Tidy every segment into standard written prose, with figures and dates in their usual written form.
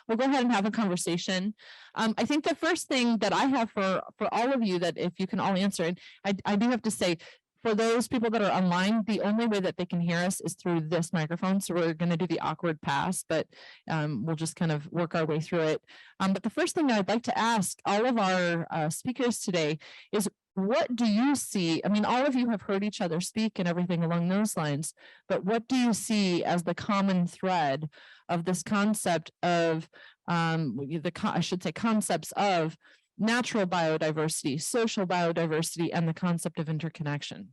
we'll go ahead and have a conversation. I think the first thing that I have for all of you, that if you can all answer it, I do have to say, for those people that are online, the only way that they can hear us is through this microphone. So we're going to do the awkward pass, but we'll just kind of work our way through it. But the first thing I'd like to ask all of our speakers today is, what do you see? I mean, all of you have heard each other speak and everything along those lines, but what do you see as the common thread of this concept of I should say concepts of natural biodiversity, social biodiversity, and the concept of interconnection?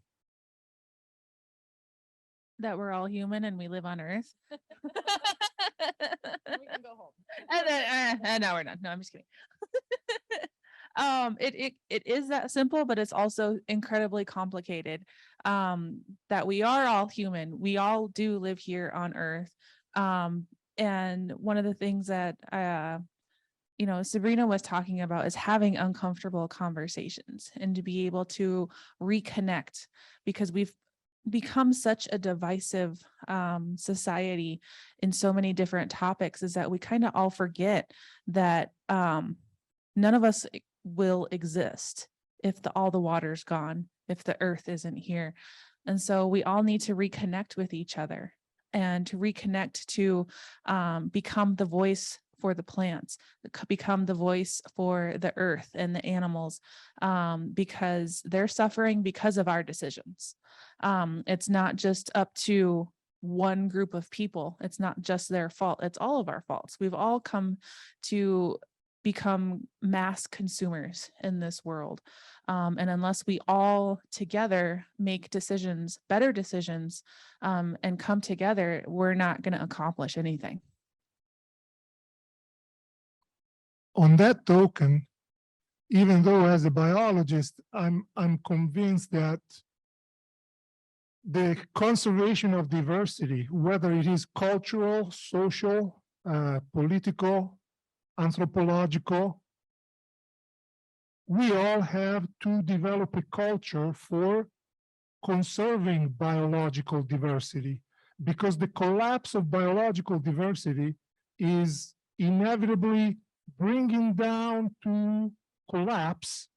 That we're all human and we live on Earth. We can go home. And then no, we're not. No, I'm just kidding. It is that simple, but it's also incredibly complicated. That we are all human. We all do live here on Earth. And one of the things that Sabrina was talking about is having uncomfortable conversations and to be able to reconnect, because we've become such a divisive society in so many different topics, is that we kind of all forget that none of us will exist if all the water's gone, if the earth isn't here. And so we all need to reconnect with each other and to reconnect to become the voice for the plants, become the voice for the earth and the animals, because they're suffering because of our decisions. It's not just up to one group of people. It's not just their fault. It's all of our faults. We've all come to become mass consumers in this world. And unless we all together make decisions, better decisions, and come together, we're not going to accomplish anything. On that token, even though as a biologist, I'm convinced that the conservation of diversity, whether it is cultural, social, political, anthropological, we all have to develop a culture for conserving biological diversity, because the collapse of biological diversity is inevitably bringing down to collapse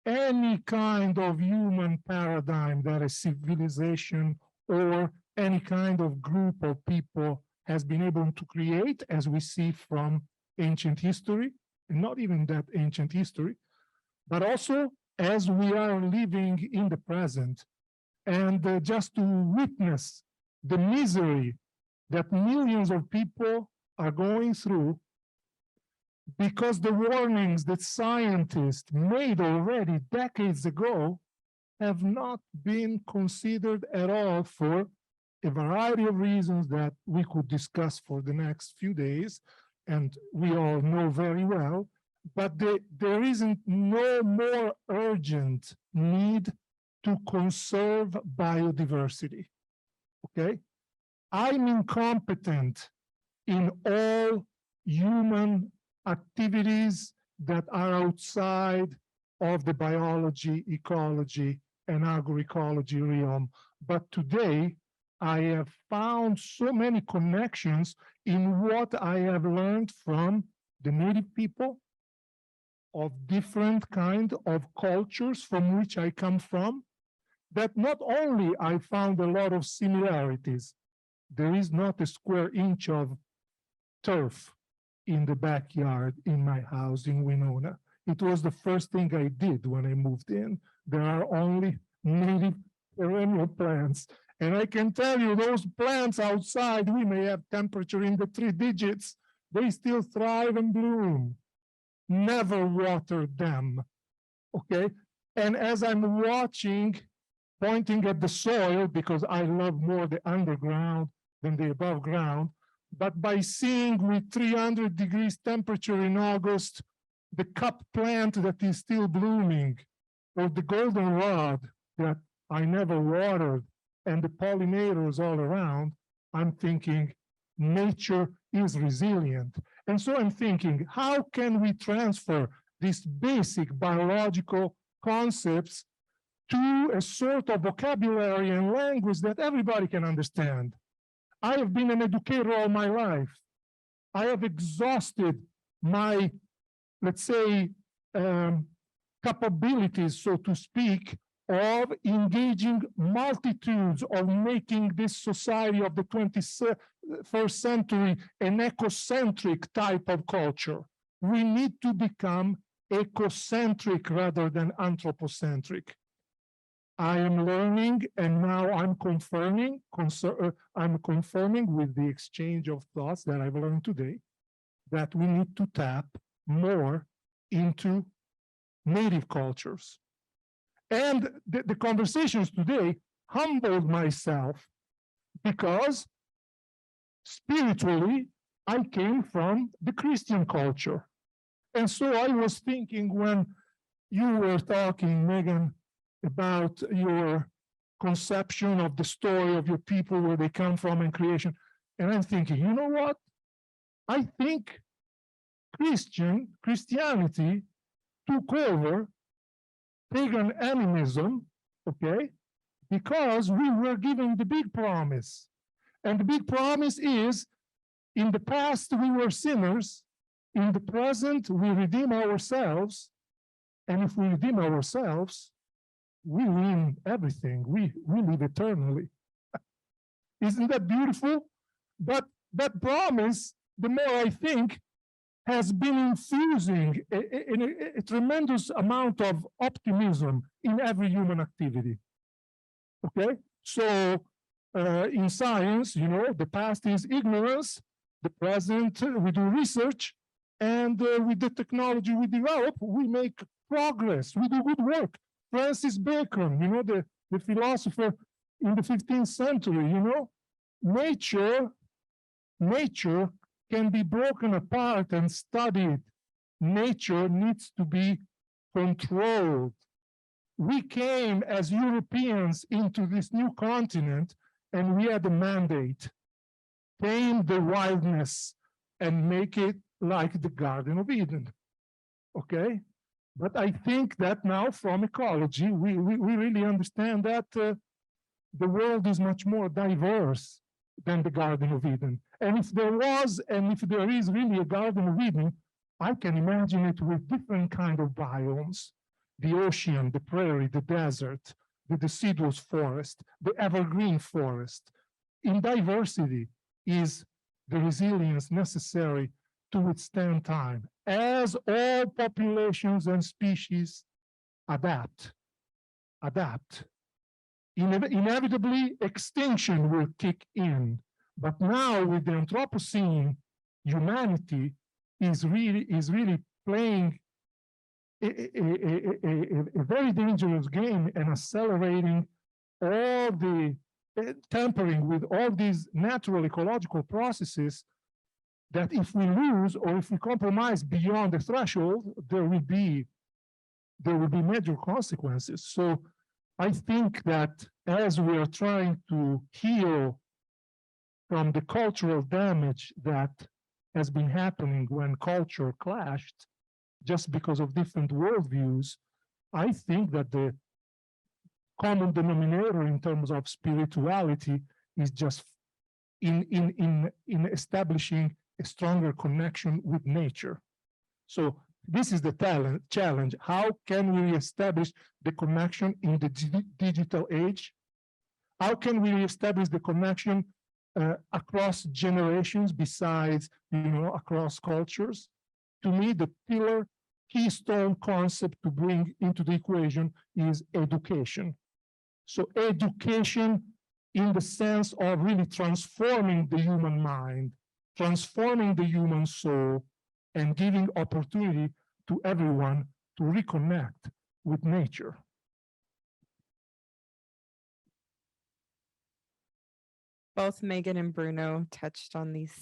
any kind of human paradigm that a civilization or any kind of group of people has been able to create, as we see from ancient history, and not even that ancient history, but also as we are living in the present. And just to witness the misery that millions of people are going through, because the warnings that scientists made already decades ago have not been considered at all, for a variety of reasons that we could discuss for the next few days, and we all know very well. But there isn't no more urgent need to conserve biodiversity, okay? I'm incompetent in all human activities that are outside of the biology, ecology, and agroecology realm. But today, I have found so many connections in what I have learned from the native people of different kind of cultures from which I come from, that not only I found a lot of similarities, there is not a square inch of turf in the backyard in my house in Winona. It was the first thing I did when I moved in. There are only native perennial plants. And I can tell you, those plants outside, we may have temperature in the 3 digits, they still thrive and bloom. Never water them, okay? And as I'm watching, pointing at the soil, because I love more the underground than the above ground, but by seeing with 300 degrees temperature in August, the cup plant that is still blooming, or the goldenrod that I never watered, and the pollinators all around, I'm thinking nature is resilient. And so I'm thinking, how can we transfer these basic biological concepts to a sort of vocabulary and language that everybody can understand? I have been an educator all my life. I have exhausted my, let's say, capabilities, so to speak, of engaging multitudes, of making this society of the 21st century an ecocentric type of culture. We need to become ecocentric rather than anthropocentric. I am learning, and now I'm confirming with the exchange of thoughts that I've learned today, that we need to tap more into native cultures. And the conversations today humbled myself, because spiritually, I came from the Christian culture. And so I was thinking, when you were talking, Megan, about your conception of the story of your people, where they come from and creation. And I'm thinking, you know what? I think Christianity took over pagan animism, okay, because we were given the big promise. And the big promise is, in the past we were sinners, in the present we redeem ourselves, and if we redeem ourselves, we win everything. We live eternally. Isn't that beautiful? But that promise, the more I think, has been infusing a tremendous amount of optimism in every human activity. Okay? So in science, you know, the past is ignorance, the present we do research, and with the technology we develop, we make progress, we do good work. Francis Bacon, you know, the philosopher in the 15th century, you know, nature can be broken apart and studied. Nature needs to be controlled. We came as Europeans into this new continent, and we had a mandate: tame the wildness and make it like the Garden of Eden. Okay? But I think that now, from ecology, we really understand that the world is much more diverse than the Garden of Eden. And if there was, and if there is really a Garden of Eden, I can imagine it with different kind of biomes: the ocean, the prairie, the desert, the deciduous forest, the evergreen forest. In diversity is the resilience necessary to withstand time, as all populations and species adapt. Inevitably, extinction will kick in. But now, with the Anthropocene, humanity is really playing a very dangerous game, and accelerating all the tampering with all these natural ecological processes, that if we lose or if we compromise beyond the threshold, there will be major consequences. So I think that as we are trying to heal from the cultural damage that has been happening when culture clashed just because of different worldviews, I think that the common denominator in terms of spirituality is just in establishing a stronger connection with nature. So this is the challenge. How can we establish the connection in the digital age? How can we establish the connection across generations, besides, across cultures? To me, the keystone concept to bring into the equation is education. So education in the sense of really transforming the human mind, transforming the human soul, and giving opportunity to everyone to reconnect with nature. Both Megan and Bruno touched on these,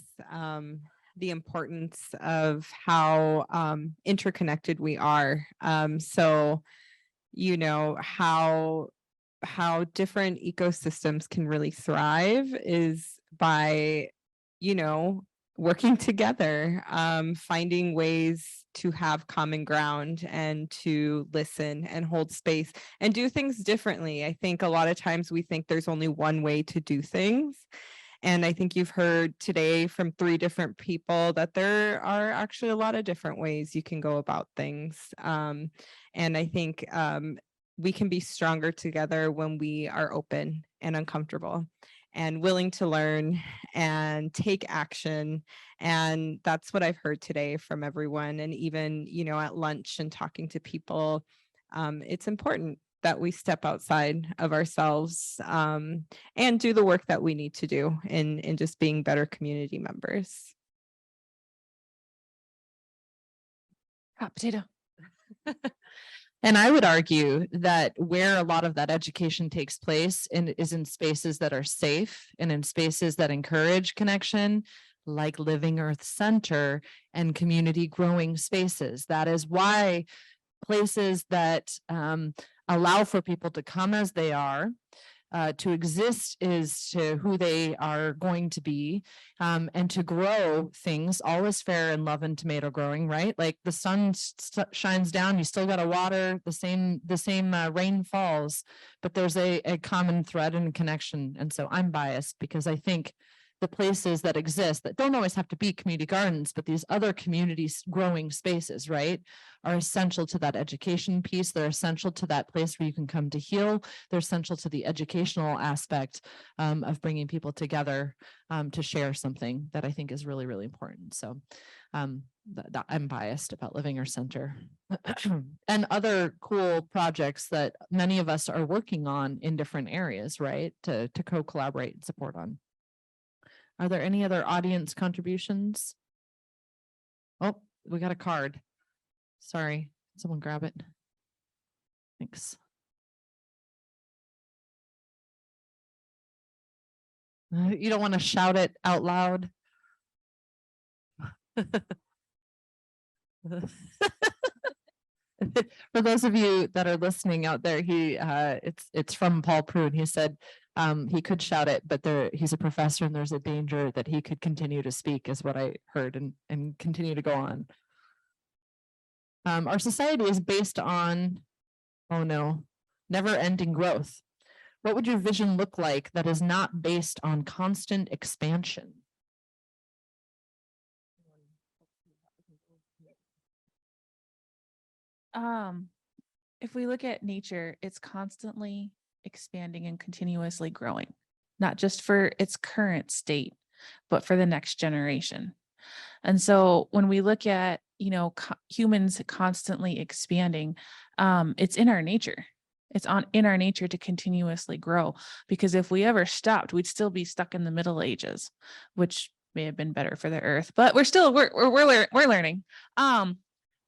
the importance of how interconnected we are. So, how different ecosystems can really thrive is by, working together, finding ways to have common ground and to listen and hold space and do things differently. I think a lot of times we think there's only one way to do things. And I think you've heard today from 3 different people that there are actually a lot of different ways you can go about things. And I think we can be stronger together when we are open and uncomfortable and willing to learn and take action. And that's what I've heard today from everyone. And even, at lunch and talking to people, it's important that we step outside of ourselves and do the work that we need to do in just being better community members. Hot potato. And I would argue that where a lot of that education takes place is in spaces that are safe and in spaces that encourage connection, like Living Earth Center and community growing spaces. That is why places that allow for people to come as they are, to exist is to who they are going to be, and to grow things, all is fair in love and tomato growing, right? Like the sun shines down, you still got to water, the same rain falls, but there's a common thread and connection. And so I'm biased because I think the places that exist that don't always have to be community gardens, but these other communities growing spaces, right, are essential to that education piece. They're essential to that place where you can come to heal. They're essential to the educational aspect of bringing people together to share something that I think is really, really important. So I'm biased about Living Earth Center and other cool projects that many of us are working on in different areas, right, to co-collaborate and support on. Are there any other audience contributions? Oh, we got a card. Sorry, someone grab it. Thanks. You don't want to shout it out loud. For those of you that are listening out there, it's from Paul Prune. He said he could shout it, but he's a professor and there's a danger that he could continue to speak, is what I heard, and continue to go on. Our society is based on, oh no, never-ending growth. What would your vision look like that is not based on constant expansion? If we look at nature, it's constantly expanding and continuously growing, not just for its current state, but for the next generation. And so when we look at, humans constantly expanding, it's in our nature. It's in our nature to continuously grow, because if we ever stopped, we'd still be stuck in the Middle Ages, which may have been better for the earth, but we're learning.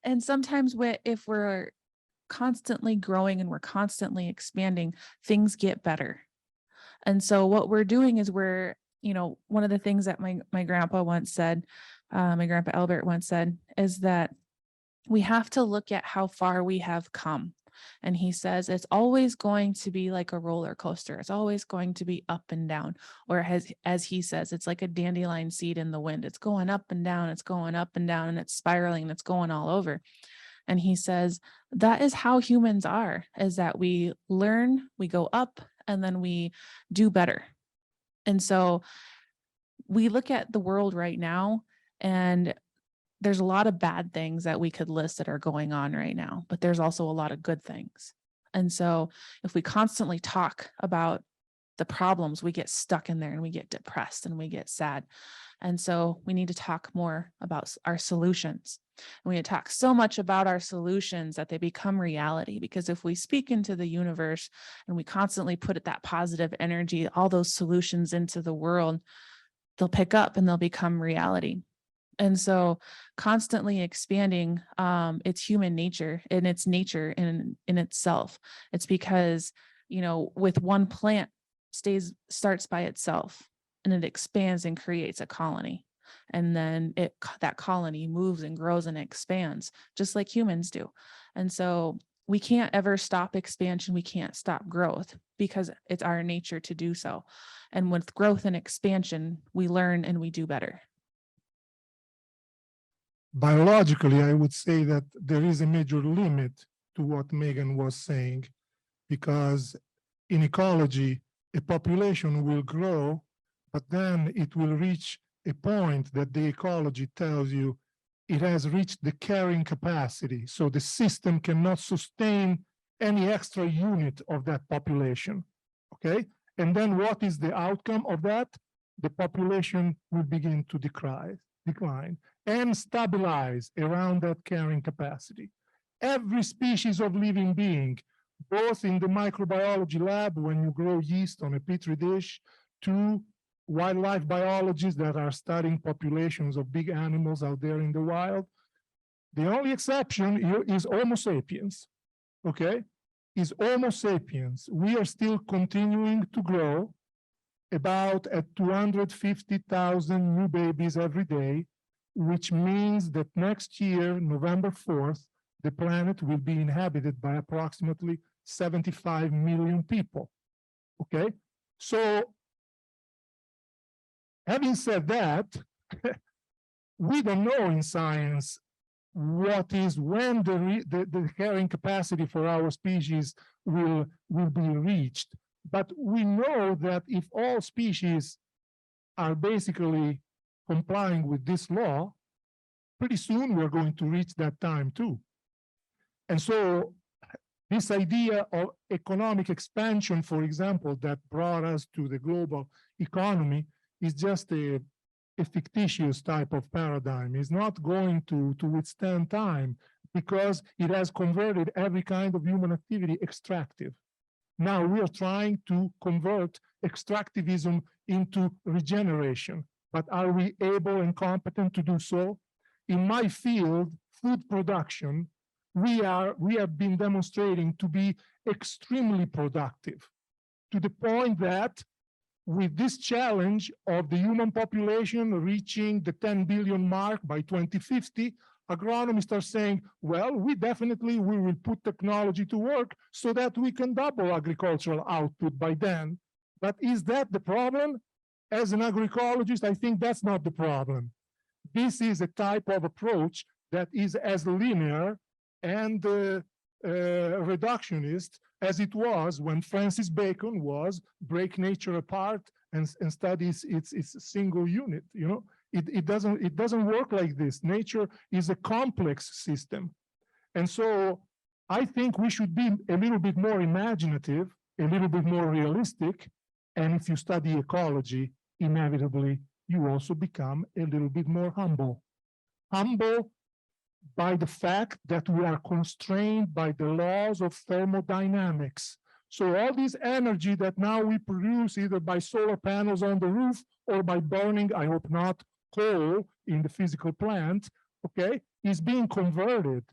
And sometimes if we're constantly growing and we're constantly expanding, things get better. And so what we're doing is one of the things that my grandpa once said, my grandpa Albert once said, is that we have to look at how far we have come. And he says, it's always going to be like a roller coaster. It's always going to be up and down. Or as he says, it's like a dandelion seed in the wind. It's going up and down. It's going up and down, and it's spiraling, and it's going all over. And he says, that is how humans are, is that we learn, we go up, and then we do better. And so we look at the world right now, and there's a lot of bad things that we could list that are going on right now, but there's also a lot of good things. And so if we constantly talk about the problems, we get stuck in there and we get depressed and we get sad. And so we need to talk more about our solutions. And we talk so much about our solutions that they become reality, because if we speak into the universe and we constantly put that positive energy, all those solutions into the world, they'll pick up and they'll become reality. And so constantly expanding, it's human nature, and it's nature in itself. It's because, with one plant starts by itself, and it expands and creates a colony. And then that colony moves and grows and expands just like humans do. And so we can't ever stop expansion. We can't stop growth, because it's our nature to do so. And with growth and expansion, we learn and we do better. Biologically, I would say that there is a major limit to what Megan was saying, because in ecology, a population will grow but then it will reach a point that the ecology tells you it has reached the carrying capacity. So the system cannot sustain any extra unit of that population. Okay. And then what is the outcome of that? The population will begin to decline and stabilize around that carrying capacity. Every species of living being, both in the microbiology lab when you grow yeast on a petri dish, to wildlife biologists that are studying populations of big animals out there in the wild. The only exception is Homo sapiens, okay? Is Homo sapiens. We are still continuing to grow about at 250,000 new babies every day, which means that next year, November 4th, the planet will be inhabited by approximately 75 million people, okay? So, having said that, we don't know in science what is when the carrying capacity for our species will be reached. But we know that if all species are basically complying with this law, pretty soon we're going to reach that time too. And so this idea of economic expansion, for example, that brought us to the global economy is just a fictitious type of paradigm. It's not going to withstand time because it has converted every kind of human activity extractive. Now we are trying to convert extractivism into regeneration, but are we able and competent to do so? In my field, food production, we have been demonstrating to be extremely productive, to the point that with this challenge of the human population reaching the 10 billion mark by 2050, agronomists are saying, well, we will put technology to work so that we can double agricultural output by then. But is that the problem? As an agroecologist, I think that's not the problem. This is a type of approach that is as linear and reductionist as it was when Francis Bacon was break nature apart and studies its single unit. You know, it doesn't work like this. Nature is a complex system, and so I think we should be a little bit more imaginative, a little bit more realistic. And if you study ecology, inevitably you also become a little bit more humble. Humble by the fact that we are constrained by the laws of thermodynamics. So all this energy that now we produce either by solar panels on the roof or by burning, I hope not, coal in the physical plant, okay, is being converted.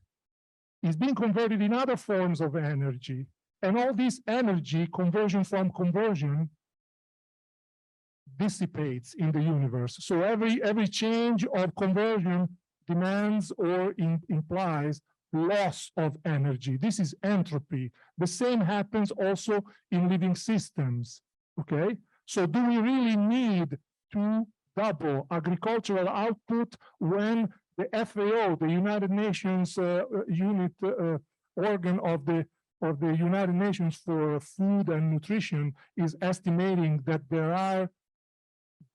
Is being converted in other forms of energy. And all this energy, conversion from conversion, dissipates in the universe. So every change of conversion demands or implies loss of energy. This is entropy. The same happens also in living systems, okay? So do we really need to double agricultural output when the FAO, the United Nations organ of the United Nations for Food and Nutrition is estimating that there are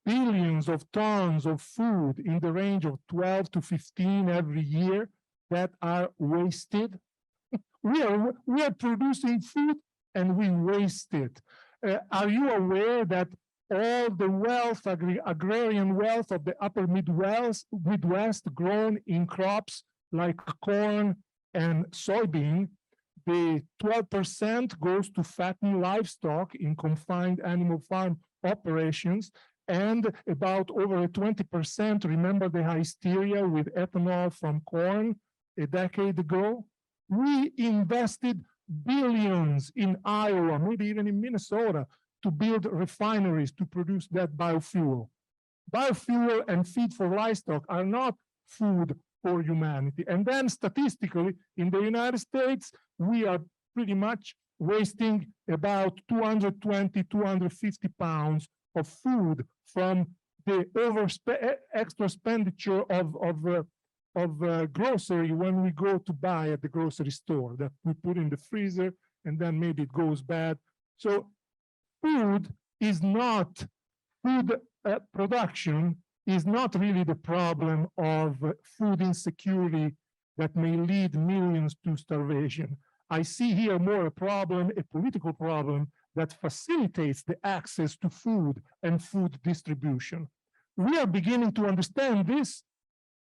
billions of tons of food in the range of 12 to 15 every year that are wasted. We are producing food and we waste it. Are you aware that all the wealth, agrarian wealth of the upper Midwest grown in crops like corn and soybean, the 12% goes to fatten livestock in confined animal farm operations, and about over 20%, remember the hysteria with ethanol from corn a decade ago? We invested billions in Iowa, maybe even in Minnesota, to build refineries to produce that biofuel. Biofuel and feed for livestock are not food for humanity. And then statistically, in the United States, we are pretty much wasting about 220, 250 pounds of food from the extra expenditure of grocery when we go to buy at the grocery store that we put in the freezer and then maybe it goes bad. So food is not, food production is not really the problem of food insecurity that may lead millions to starvation. I see here more a problem, a political problem that facilitates the access to food and food distribution. We are beginning to understand this,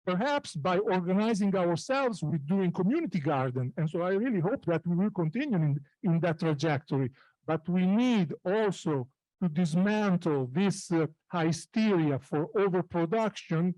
perhaps by organizing ourselves with doing community garden. And so I really hope that we will continue in that trajectory. But we need also to dismantle this hysteria for overproduction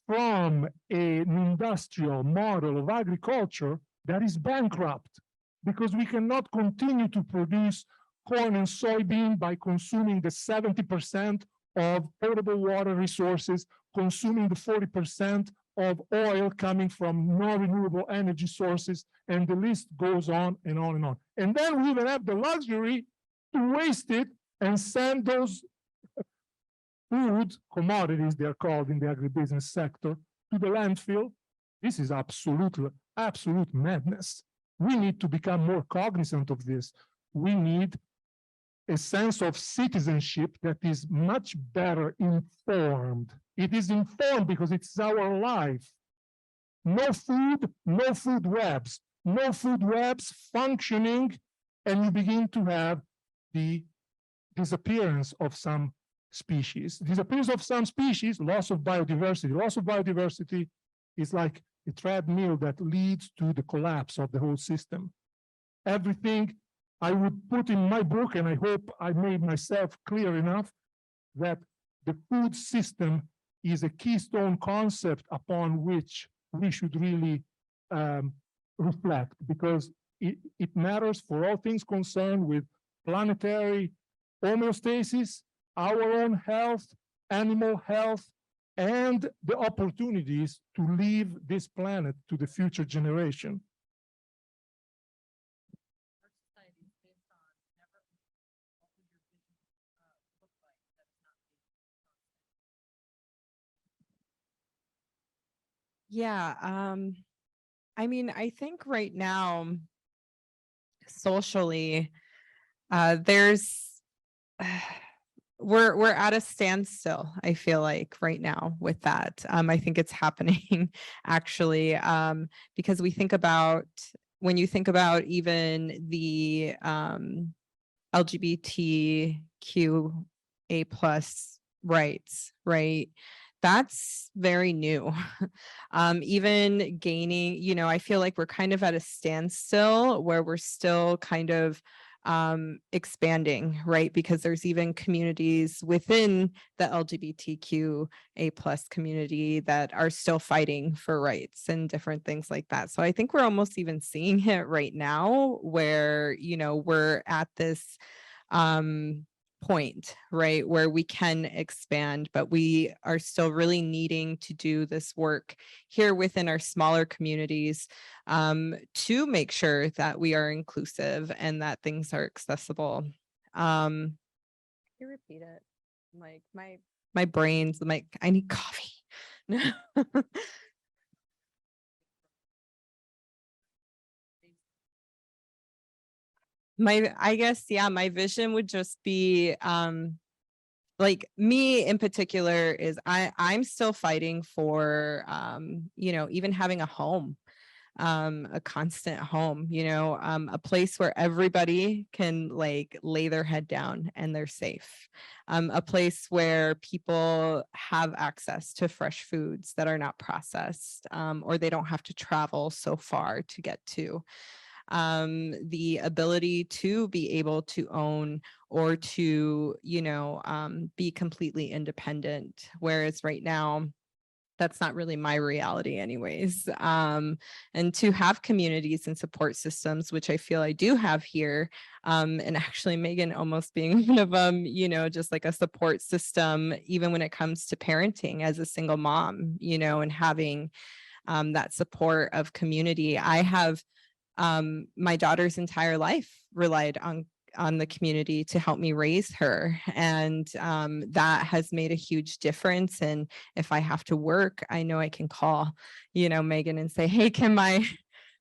from an industrial model of agriculture that is bankrupt, because we cannot continue to produce corn and soybean by consuming the 70% of potable water resources, consuming the 40% of oil coming from non-renewable energy sources, and the list goes on and on and on. And then we even have the luxury to waste it and send those food commodities, they're called in the agribusiness sector, to the landfill. This is absolute madness. We need to become more cognizant of this. We need a sense of citizenship that is much better informed. It is informed because it's our life. No food webs. No food webs functioning, and you begin to have the disappearance of some species. Disappearance of some species, loss of biodiversity. Loss of biodiversity is like a treadmill that leads to the collapse of the whole system. Everything I would put in my book, and I hope I made myself clear enough, that the food system is a keystone concept upon which we should really reflect, because it matters for all things concerned with planetary homeostasis, our own health, animal health, and the opportunities to leave this planet to the future generation. Yeah, I mean, I think right now, socially, there's we're at a standstill, I feel like, right now with that. I think it's happening actually, because when you think about even the LGBTQA plus rights, right? That's very new. Even gaining, I feel like we're kind of at a standstill where we're still kind of expanding, right? Because there's even communities within the LGBTQA plus community that are still fighting for rights and different things like that. So I think we're almost even seeing it right now where, we're at this point, right, where we can expand, but we are still really needing to do this work here within our smaller communities to make sure that we are inclusive and that things are accessible. Can you repeat it? Like my brain's like, I need coffee. I guess, yeah, my vision would just be like me in particular is I'm still fighting for even having a home, a constant home, a place where everybody can like lay their head down and they're safe, a place where people have access to fresh foods that are not processed, or they don't have to travel so far to get to. The ability to be able to own or to, be completely independent. Whereas right now, that's not really my reality anyways. And to have communities and support systems, which I feel I do have here. And actually Megan almost being one of them, just like a support system, even when it comes to parenting as a single mom, and having that support of community. I have my daughter's entire life relied on the community to help me raise her. And that has made a huge difference. And if I have to work, I know I can call, Megan and say, hey, can my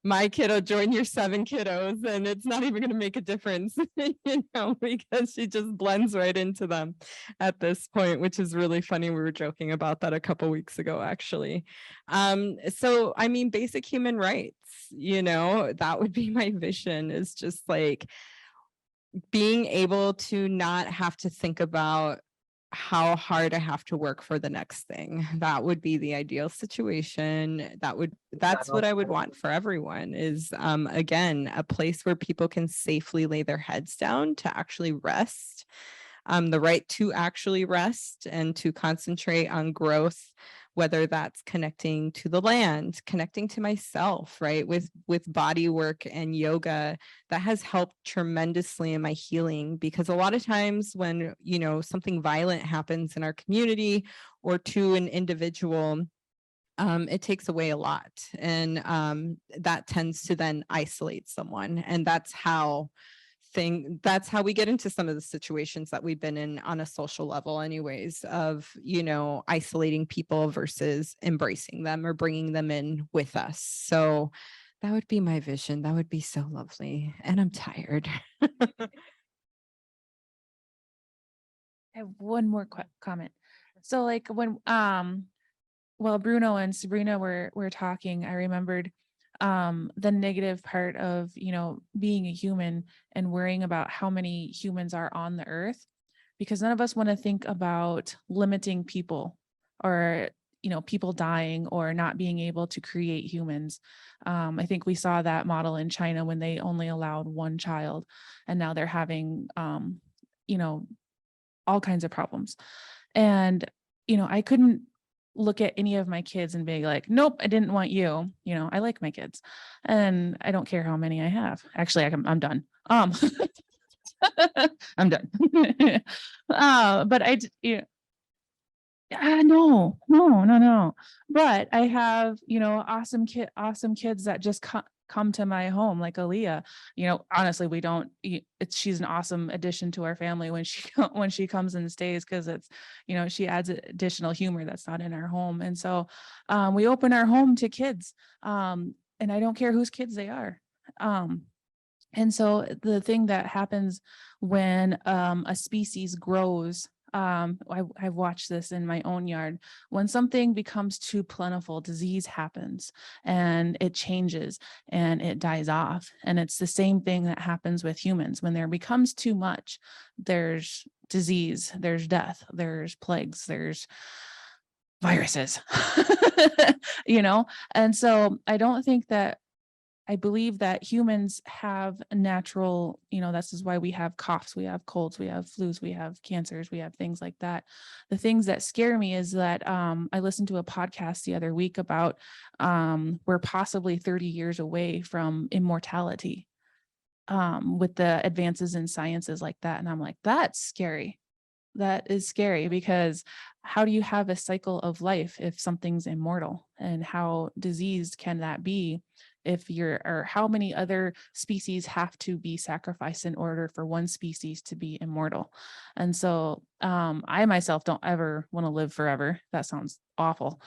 my kiddo join your 7 kiddos, and it's not even going to make a difference, because she just blends right into them at this point, which is really funny. We were joking about that a couple weeks ago, actually. So I mean, basic human rights, that would be my vision, is just like being able to not have to think about how hard I have to work for the next thing. That would be the ideal situation. That's what I would want for everyone, is again, a place where people can safely lay their heads down to actually rest, the right to actually rest and to concentrate on growth, whether that's connecting to the land, connecting to myself, right? With body work and yoga, that has helped tremendously in my healing, because a lot of times when, something violent happens in our community or to an individual, it takes away a lot. And that tends to then isolate someone. And that's how we get into some of the situations that we've been in on a social level anyways, of, isolating people versus embracing them or bringing them in with us. So that would be my vision. That would be so lovely. And I'm tired. I have one more comment. So like when while Bruno and Sabrina were talking, I remembered the negative part of, being a human and worrying about how many humans are on the earth, because none of us want to think about limiting people, or people dying or not being able to create humans. I think we saw that model in China when they only allowed one child, and now they're having all kinds of problems. And I couldn't look at any of my kids and be like, nope, I didn't want you. I like my kids, and I don't care how many I have. Actually, I'm done. I'm done. But no. But I have, awesome kids that just come to my home, like Aaliyah. Honestly, we don't. She's an awesome addition to our family when she comes and stays, because it's, she adds additional humor that's not in our home. And so we open our home to kids, and I don't care whose kids they are. And so the thing that happens when a species grows, I've watched this in my own yard. When something becomes too plentiful, disease happens, and it changes and it dies off. And it's the same thing that happens with humans. When there becomes too much, there's disease, there's death, there's plagues, there's viruses, And so I believe that humans have a natural, this is why we have coughs, we have colds, we have flus, we have cancers, we have things like that. The things that scare me is that I listened to a podcast the other week about we're possibly 30 years away from immortality with the advances in sciences like that. And I'm like, that's scary. That is scary, because how do you have a cycle of life if something's immortal? And how diseased can that be or how many other species have to be sacrificed in order for one species to be immortal? And so I myself don't ever want to live forever. That sounds awful.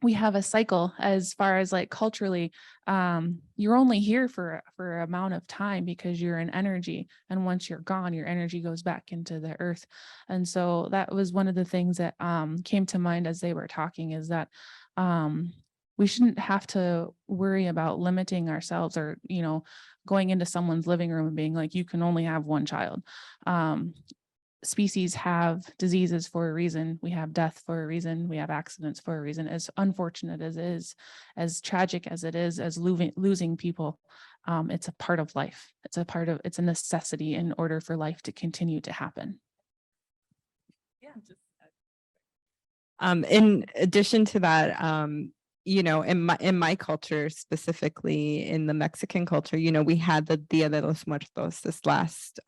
We have a cycle as far as like culturally, you're only here for an amount of time, because you're an energy, and once you're gone, your energy goes back into the earth. And so that was one of the things that came to mind as they were talking, is that we shouldn't have to worry about limiting ourselves, or going into someone's living room and being like, you can only have one child. Species have diseases for a reason. We have death for a reason. We have accidents for a reason. As unfortunate as it is, as tragic as it is, as losing people, it's a part of life. It's a necessity in order for life to continue to happen. Yeah. In addition to that, in my culture, specifically in the Mexican culture, we had the Dia de los Muertos this last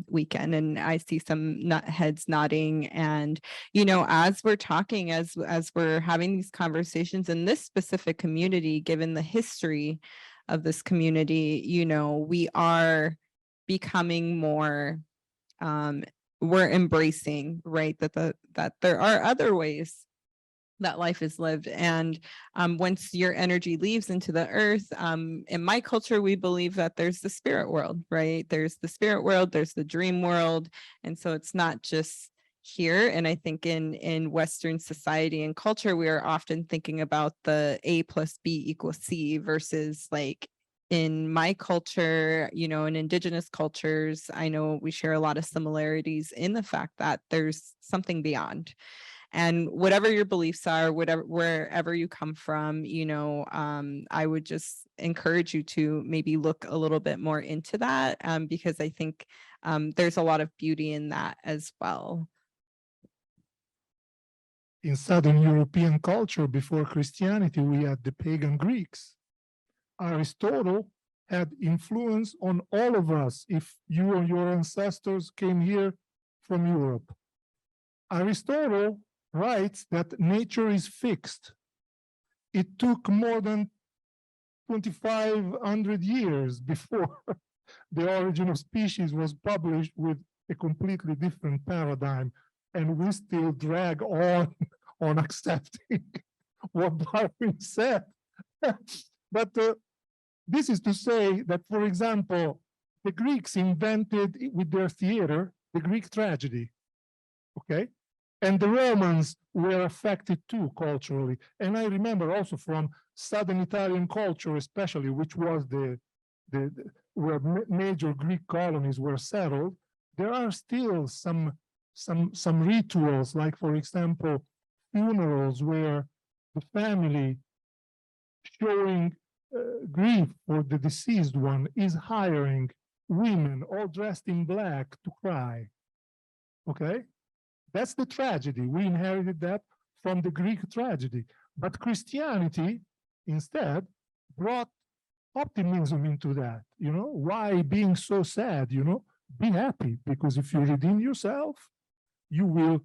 weekend, and I see some heads nodding. And as we're talking, as we're having these conversations in this specific community, given the history of this community, we are becoming more, we're embracing, right, that there are other ways that life is lived. And once your energy leaves into the earth, in my culture, we believe that there's the spirit world, right? There's the spirit world, there's the dream world. And so it's not just here. And I think in Western society and culture, we are often thinking about the A plus B equals C versus like in my culture, you know, in indigenous cultures, I know we share a lot of similarities in the fact that there's something beyond. And whatever your beliefs are, whatever, wherever you come from, you know, I would just encourage you to maybe look a little bit more into that, because I think there's a lot of beauty in that as well. In Southern European culture before Christianity, we had the pagan Greeks. Aristotle had influence on all of us if you or your ancestors came here from Europe. Aristotle writes that nature is fixed. It took more than 2,500 years before The Origin of Species was published with a completely different paradigm, and we still drag on accepting what Darwin said. But this is to say that, for example, the Greeks invented with their theater the Greek tragedy, okay? And the Romans were affected too culturally. And I remember also from Southern Italian culture, especially, which was where major Greek colonies were settled, there are still some rituals, like, for example, funerals where the family, showing grief for the deceased one, is hiring women all dressed in black to cry. Okay? That's the tragedy. We inherited that from the Greek tragedy. But Christianity, instead, brought optimism into that. You know, why being so sad? You know, be happy, because if you redeem yourself, you will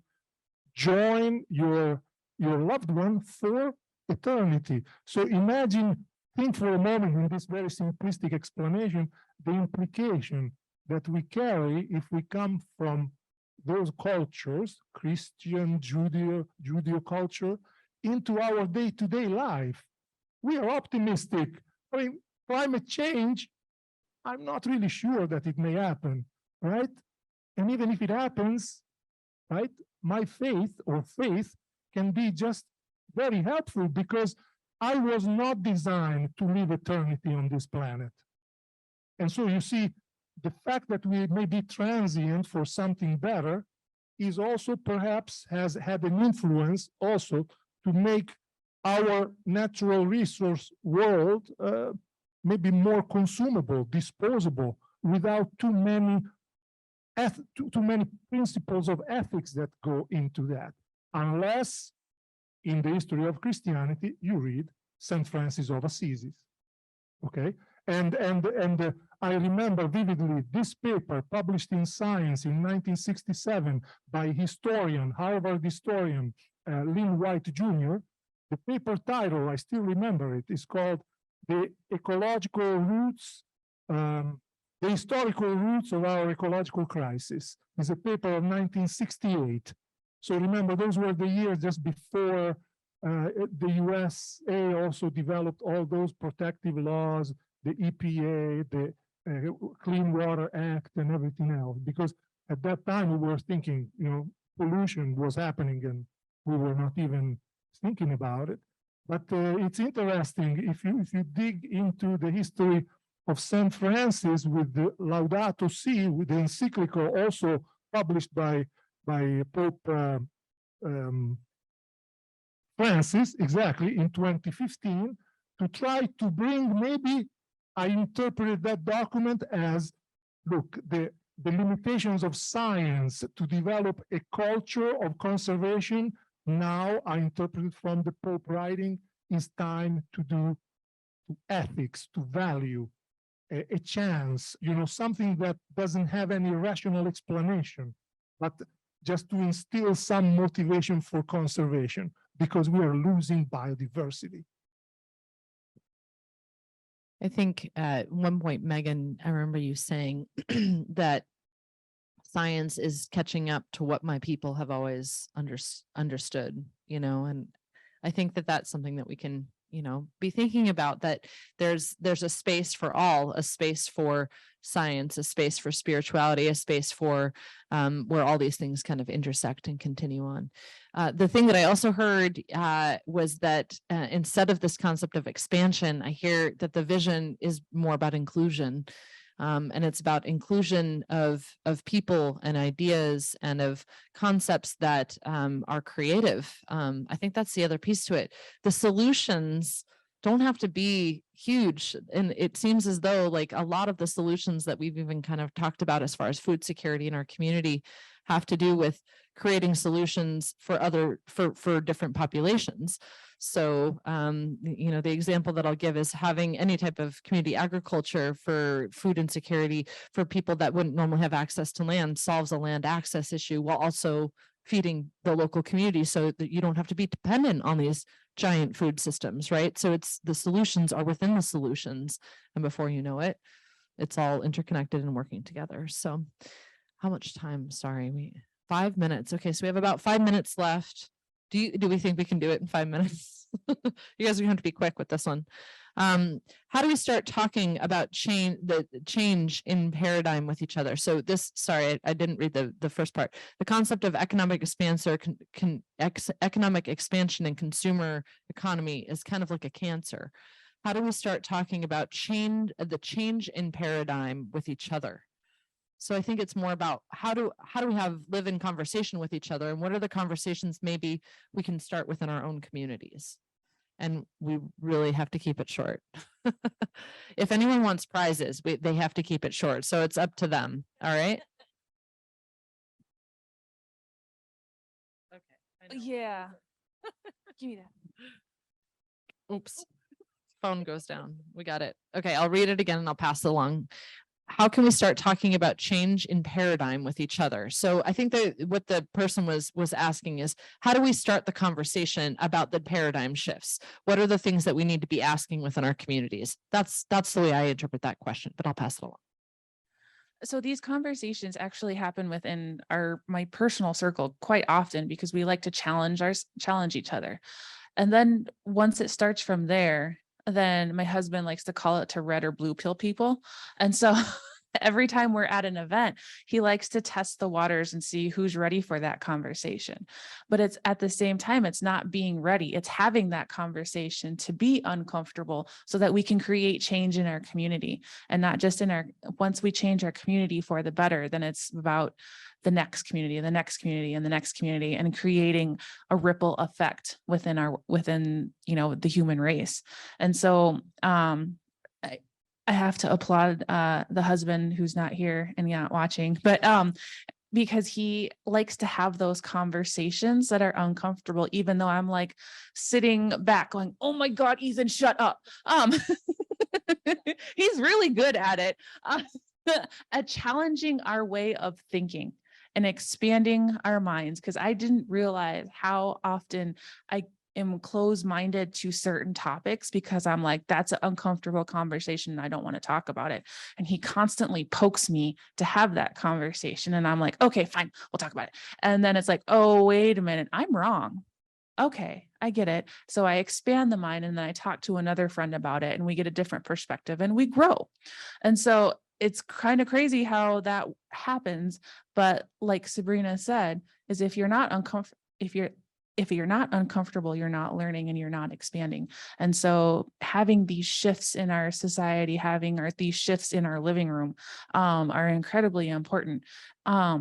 join your loved one for eternity. So imagine, think for a moment in this very simplistic explanation, the implication that we carry if we come from those cultures, Christian, Judeo culture, into our day-to-day life. We are optimistic. I mean, climate change, I'm not really sure that it may happen, right? And even if it happens, right, my faith can be just very helpful, because I was not designed to live eternity on this planet. And so you see, the fact that we may be transient for something better is also perhaps has had an influence also to make our natural resource world maybe more consumable, disposable, without too many principles of ethics that go into that. Unless in the history of Christianity, you read St. Francis of Assisi. Okay? And I remember vividly this paper published in Science in 1967 by Harvard historian, Lynn White Jr. The paper title, I still remember it, is called The Ecological Roots, the Historical Roots of Our Ecological Crisis. It's a paper of 1968. So remember, those were the years just before the USA also developed all those protective laws, the EPA, the Clean Water Act, and everything else. Because at that time we were thinking, you know, pollution was happening and we were not even thinking about it. But it's interesting if you dig into the history of St. Francis with the Laudato Si, with the encyclical also published by Pope Francis, exactly, in 2015, to try to bring, maybe I interpreted that document as, look, the limitations of science to develop a culture of conservation, now I interpreted from the Pope writing, is time to do to ethics, to value, a chance, you know, something that doesn't have any rational explanation, but just to instill some motivation for conservation, because we are losing biodiversity. I think at one point, Megan, I remember you saying that science is catching up to what my people have always understood, you know, and I think that that's something that we can, be thinking about, that there's a space for all, a space for science, a space for spirituality, a space for where all these things kind of intersect and continue on. The thing that I also heard was that instead of this concept of expansion, I hear that the vision is more about inclusion. And it's about inclusion of people and ideas and of concepts that are creative. I think that's the other piece to it. The solutions don't have to be huge. And it seems as though like a lot of the solutions that we've even kind of talked about as far as food security in our community have to do with creating solutions for different populations. So, the example that I'll give is having any type of community agriculture for food insecurity for people that wouldn't normally have access to land solves a land access issue while also feeding the local community so that you don't have to be dependent on these giant food systems, right? So it's the solutions are within the solutions. And before you know it, it's all interconnected and working together. So how much time? Sorry, 5 minutes. Okay, so we have about 5 minutes left. Do we think we can do it in 5 minutes? You guys are going to have to be quick with this one. How do we start talking about the change in paradigm with each other? So this, sorry, I didn't read the first part. The concept of economic economic expansion and consumer economy is kind of like a cancer. How do we start talking about the change in paradigm with each other? So I think it's more about how do we live in conversation with each other, and what are the conversations maybe we can start within our own communities? And we really have to keep it short. If anyone wants prizes, they have to keep it short. So it's up to them. All right. Okay. Yeah. Give me that. Oops. Phone goes down. We got it. Okay. I'll read it again and I'll pass it along. How can we start talking about change in paradigm with each other? So I think that what the person was asking is, how do we start the conversation about the paradigm shifts? What are the things that we need to be asking within our communities? That's the way I interpret that question, but I'll pass it along. So these conversations actually happen within my personal circle quite often because we like to challenge each other. And then once it starts from there, then my husband likes to call it to red or blue pill people. And so every time we're at an event, he likes to test the waters and see who's ready for that conversation. But it's at the same time, it's not being ready. It's having that conversation to be uncomfortable so that we can create change in our community, and not just once we change our community for the better, then it's about the next community and the next community and the next community, and creating a ripple effect within the human race. And so I have to applaud the husband who's not here and not watching, but because he likes to have those conversations that are uncomfortable, even though I'm like sitting back going, oh my God, Ethan, shut up. He's really good at it, at challenging our way of thinking and expanding our minds, because I didn't realize how often I am closed-minded to certain topics because I'm like, that's an uncomfortable conversation and I don't want to talk about it. And he constantly pokes me to have that conversation. And I'm like, okay, fine, we'll talk about it. And then it's like, oh, wait a minute, I'm wrong. Okay, I get it. So I expand the mind, and then I talk to another friend about it, and we get a different perspective and we grow. And so it's kind of crazy how that happens. But like Sabrina said, is if you're not uncomfortable, if you're not uncomfortable, you're not learning and you're not expanding. And so having these shifts in our society, these shifts in our living room are incredibly important. I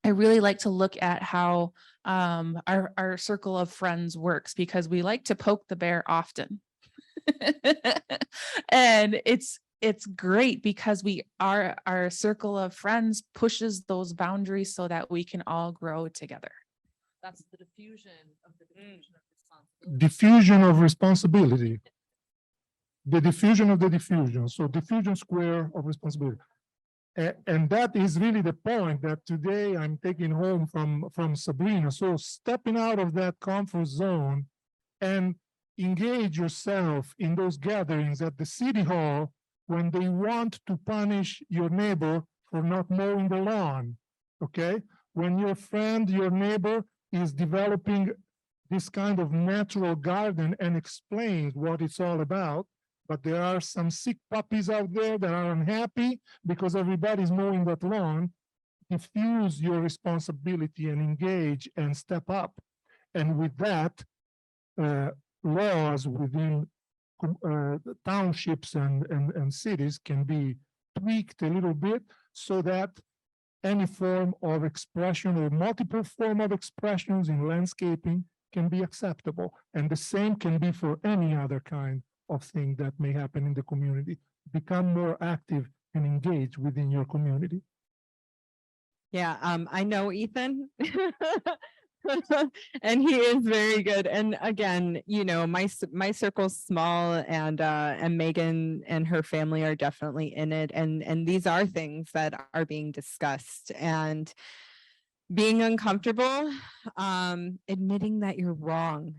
really like to look at how our circle of friends works, because we like to poke the bear often. And it's great because our circle of friends pushes those boundaries so that we can all grow together. That's the diffusion of responsibility. Diffusion of responsibility. The diffusion of the diffusion. So diffusion square of responsibility. And that is really the point that today I'm taking home from Sabrina. So stepping out of that comfort zone and engage yourself in those gatherings at the city hall when they want to punish your neighbor for not mowing the lawn, okay? When your friend, your neighbor is developing this kind of natural garden and explains what it's all about. But there are some sick puppies out there that are unhappy because everybody's mowing that lawn. Diffuse your responsibility and engage and step up. And with that, laws within the townships and cities can be tweaked a little bit so that any form of expression or multiple form of expressions in landscaping can be acceptable. And the same can be for any other kind of thing that may happen in the community. Become more active and engage within your community. Yeah, I know Ethan. And he is very good. And again, you know, my circle's small, and Megan and her family are definitely in it. And these are things that are being discussed, and being uncomfortable, admitting that you're wrong.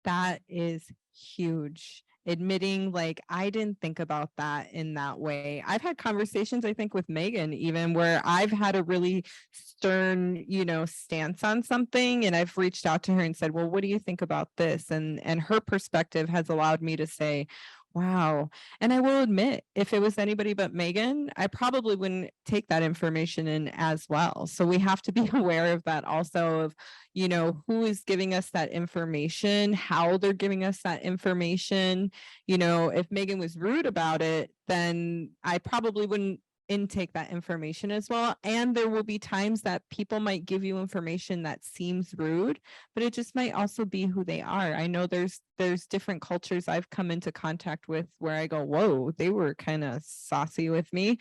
That is huge. Admitting, like, I didn't think about that in that way. I've had conversations, I think, with Megan, even where I've had a really stern, you know, stance on something, and I've reached out to her and said, well, what do you think about this? And her perspective has allowed me to say, wow. And I will admit, if it was anybody but Megan, I probably wouldn't take that information in as well. So we have to be aware of that also, of, you know, who is giving us that information, how they're giving us that information. You know, if Megan was rude about it, then I probably wouldn't intake that information as well. And there will be times that people might give you information that seems rude, but it just might also be who they are. I know there's different cultures I've come into contact with where I go, whoa, they were kind of saucy with me.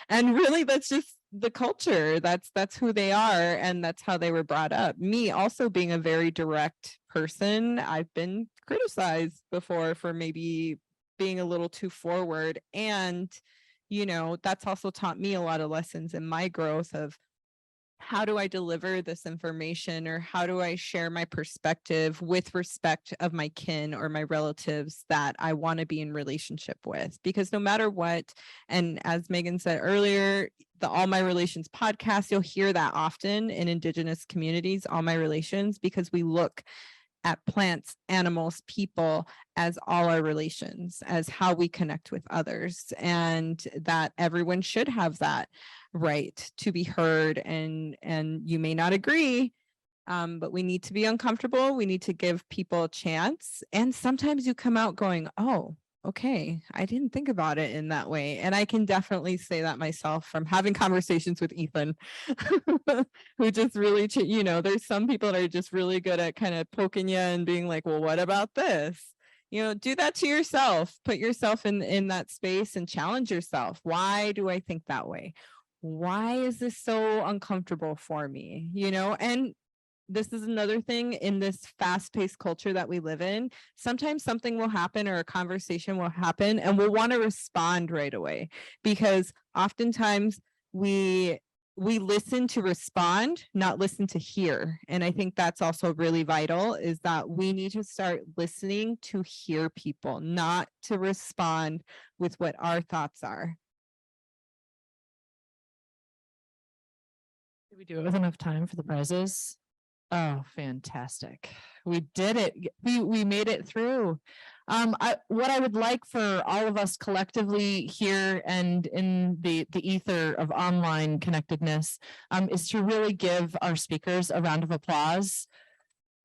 And really, that's just the culture. That's who they are, and that's how they were brought up. Me also being a very direct person, I've been criticized before for maybe being a little too forward. And you know, that's also taught me a lot of lessons in my growth of how do I deliver this information, or how do I share my perspective with respect of my kin or my relatives that I want to be in relationship with. Because no matter what, and as Megan said earlier, the All My Relations podcast, you'll hear that often in Indigenous communities, All My Relations, because we look at plants, animals, people as all our relations, as how we connect with others, and that everyone should have that right to be heard. And you may not agree, but we need to be uncomfortable. We need to give people a chance. And sometimes you come out going, oh, okay, I didn't think about it in that way. And I can definitely say that myself from having conversations with Ethan, who just really, you know, there's some people that are just really good at kind of poking you and being like, well, what about this? You know, do that to yourself, put yourself in that space and challenge yourself. Why do I think that way? Why is this so uncomfortable for me? You know, and this is another thing in this fast-paced culture that we live in. Sometimes something will happen or a conversation will happen and we'll want to respond right away, because oftentimes we listen to respond, not listen to hear. And I think that's also really vital, is that we need to start listening to hear people, not to respond with what our thoughts are. Did we do it with enough time for the prizes? Oh, fantastic. We did it. We made it through. What I would like for all of us collectively here and in the ether of online connectedness is to really give our speakers a round of applause.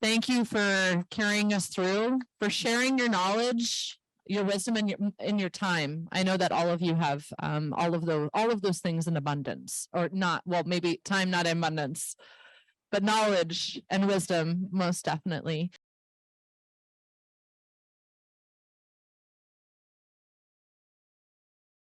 Thank you for carrying us through, for sharing your knowledge, your wisdom, and your time. I know that all of you have all of those things in abundance, or not. Well, maybe time, not in abundance, but knowledge and wisdom, most definitely.